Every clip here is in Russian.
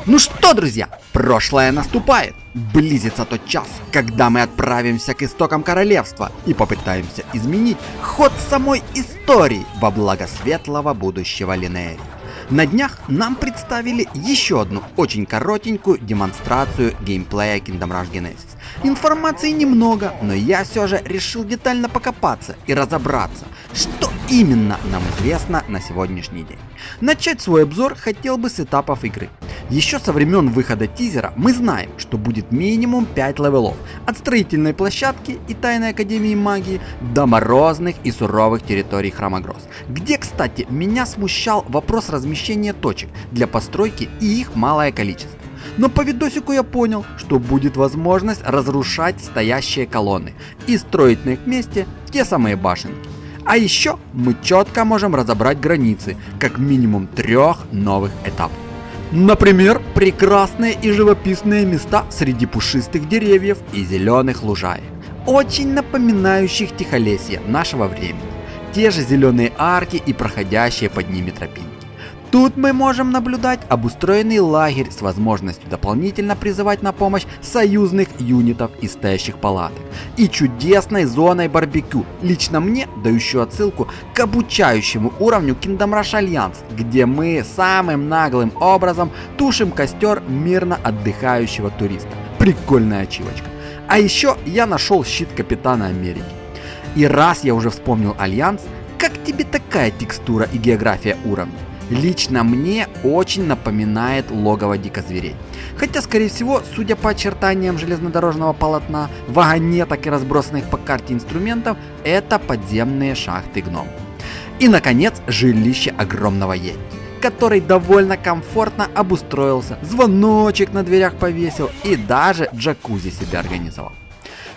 Ну что, друзья, прошлое наступает. Близится тот час, когда мы отправимся к истокам королевства и попытаемся изменить ход самой истории во благо светлого будущего Линэри. На днях нам представили еще одну очень коротенькую демонстрацию геймплея Kingdom Rush Genesis. Информации немного, но я все же решил детально покопаться и разобраться, что именно нам известно на сегодняшний день. Начать свой обзор хотел бы с этапов игры. Еще со времен выхода тизера мы знаем, что будет минимум 5 левелов, от строительной площадки и тайной академии магии до морозных и суровых территорий Храма Гроз, где, кстати, меня смущал вопрос размещения точек для постройки и их малое количество. Но по видосику я понял, что будет возможность разрушать стоящие колонны и строить на их месте те самые башенки. А еще мы четко можем разобрать границы как минимум 3 новых этапов. Например, прекрасные и живописные места среди пушистых деревьев и зеленых лужаек, очень напоминающих тихолесье нашего времени. Те же зеленые арки и проходящие под ними тропинки. Тут мы можем наблюдать обустроенный лагерь с возможностью дополнительно призывать на помощь союзных юнитов из стоящих палаток и чудесной зоной барбекю, лично мне дающую отсылку к обучающему уровню Kingdom Rush Alliance, где мы самым наглым образом тушим костер мирно отдыхающего туриста. Прикольная ачивочка. А еще я нашел щит Капитана Америки. И раз я уже вспомнил Альянс, как тебе такая текстура и география уровня? Лично мне очень напоминает логово дикозверей. Хотя, скорее всего, судя по очертаниям железнодорожного полотна, вагонеток и разбросанных по карте инструментов, это подземные шахты гномов. И, наконец, жилище огромного йети, который довольно комфортно обустроился, звоночек на дверях повесил и даже джакузи себе организовал.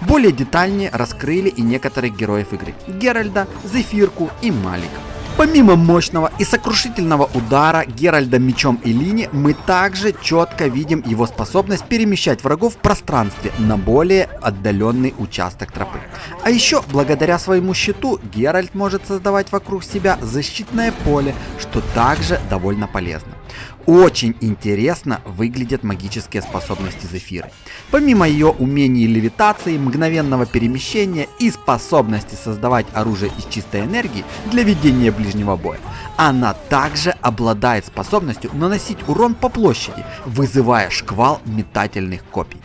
Более детальнее раскрыли и некоторых героев игры – Геральда, Зефирку и Малика. Помимо мощного и сокрушительного удара Геральда мечом и лини, мы также четко видим его способность перемещать врагов в пространстве на более отдаленный участок тропы. А еще, благодаря своему щиту, Геральт может создавать вокруг себя защитное поле, что также довольно полезно. Очень интересно выглядят магические способности Зефиры. Помимо ее умений левитации, мгновенного перемещения и способности создавать оружие из чистой энергии для ведения ближнего боя, она также обладает способностью наносить урон по площади, вызывая шквал метательных копий.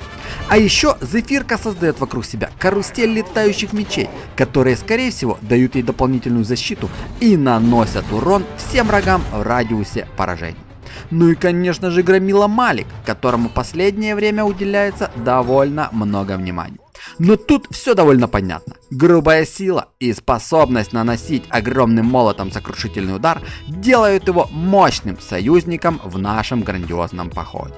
А еще Зефирка создает вокруг себя карусель летающих мечей, которые, скорее всего, дают ей дополнительную защиту и наносят урон всем врагам в радиусе поражения. Ну и, конечно же, громила Малик, которому в последнее время уделяется довольно много внимания. Но тут все довольно понятно. Грубая сила и способность наносить огромным молотом сокрушительный удар делают его мощным союзником в нашем грандиозном походе.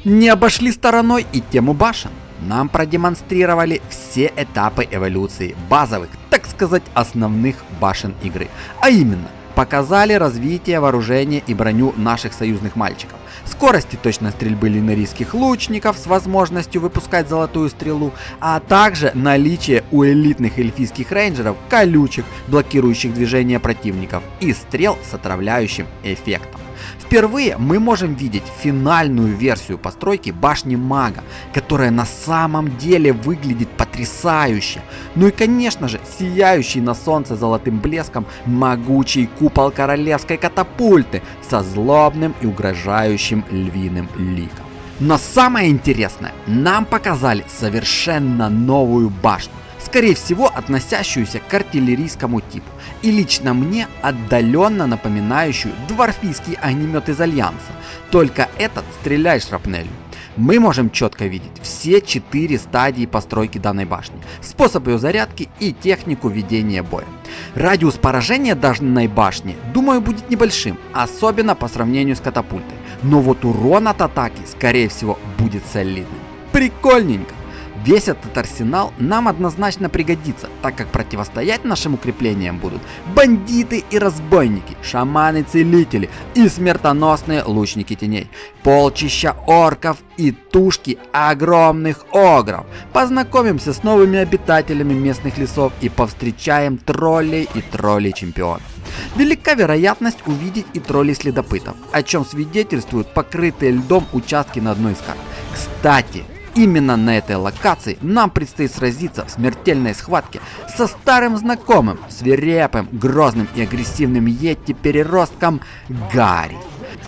Не обошли стороной и тему башен. Нам продемонстрировали все этапы эволюции базовых, так сказать, основных башен игры. А именно, показали развитие вооружения и броню наших союзных мальчиков, скорость и точность стрельбы линерийских лучников с возможностью выпускать золотую стрелу, а также наличие у элитных эльфийских рейнджеров колючек, блокирующих движение противников, и стрел с отравляющим эффектом. Впервые мы можем видеть финальную версию постройки башни мага, которая на самом деле выглядит потрясающе. Ну и, конечно же, сияющий на солнце золотым блеском могучий купол королевской катапульты со злобным и угрожающим львиным ликом. Но самое интересное, нам показали совершенно новую башню, скорее всего относящуюся к артиллерийскому типу, и лично мне отдаленно напоминающую дворфийский огнемет из Альянса, только этот стреляет шрапнелью. Мы можем четко видеть все 4 стадии постройки данной башни, способ ее зарядки и технику ведения боя. Радиус поражения данной башни, думаю, будет небольшим, особенно по сравнению с катапультой, но вот урон от атаки, скорее всего, будет солидным. Прикольненько! Весь этот арсенал нам однозначно пригодится, так как противостоять нашим укреплениям будут бандиты и разбойники, шаманы-целители и смертоносные лучники теней, полчища орков и тушки огромных огров. Познакомимся с новыми обитателями местных лесов и повстречаем троллей и троллей-чемпионов. Велика вероятность увидеть и троллей-следопытов, о чем свидетельствуют покрытые льдом участки на одной из карт. Кстати, именно на этой локации нам предстоит сразиться в смертельной схватке со старым знакомым, свирепым, грозным и агрессивным йети-переростком Гарри.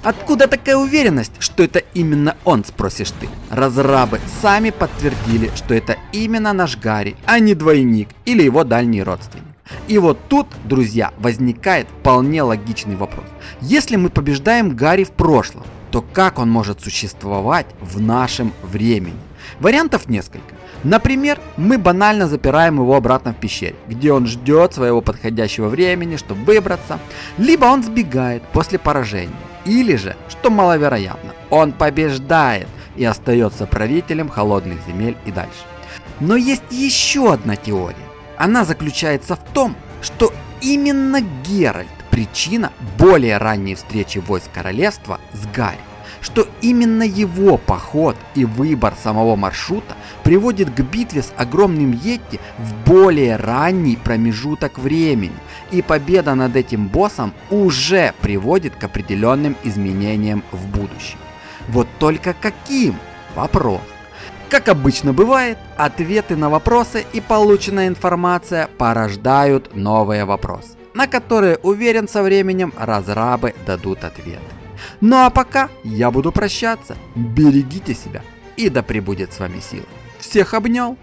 Откуда такая уверенность, что это именно он, спросишь ты? Разрабы сами подтвердили, что это именно наш Гарри, а не двойник или его дальний родственник. И вот тут, друзья, возникает вполне логичный вопрос. Если мы побеждаем Гарри в прошлом, то как он может существовать в нашем времени? Вариантов несколько. Например, мы банально запираем его обратно в пещере, где он ждет своего подходящего времени, чтобы выбраться. Либо он сбегает после поражения. Или же, что маловероятно, он побеждает и остается правителем холодных земель и дальше. Но есть еще одна теория. Она заключается в том, что именно Геральт причина более ранней встречи войск королевства с Гарри, что именно его поход и выбор самого маршрута приводит к битве с огромным йети в более ранний промежуток времени, и победа над этим боссом уже приводит к определенным изменениям в будущем. Вот только каким? Вопрос. Как обычно бывает, ответы на вопросы и полученная информация порождают новые вопросы, на которые, уверен, со временем разрабы дадут ответы. Ну а пока я буду прощаться. Берегите себя и да пребудет с вами сила. Всех обнял.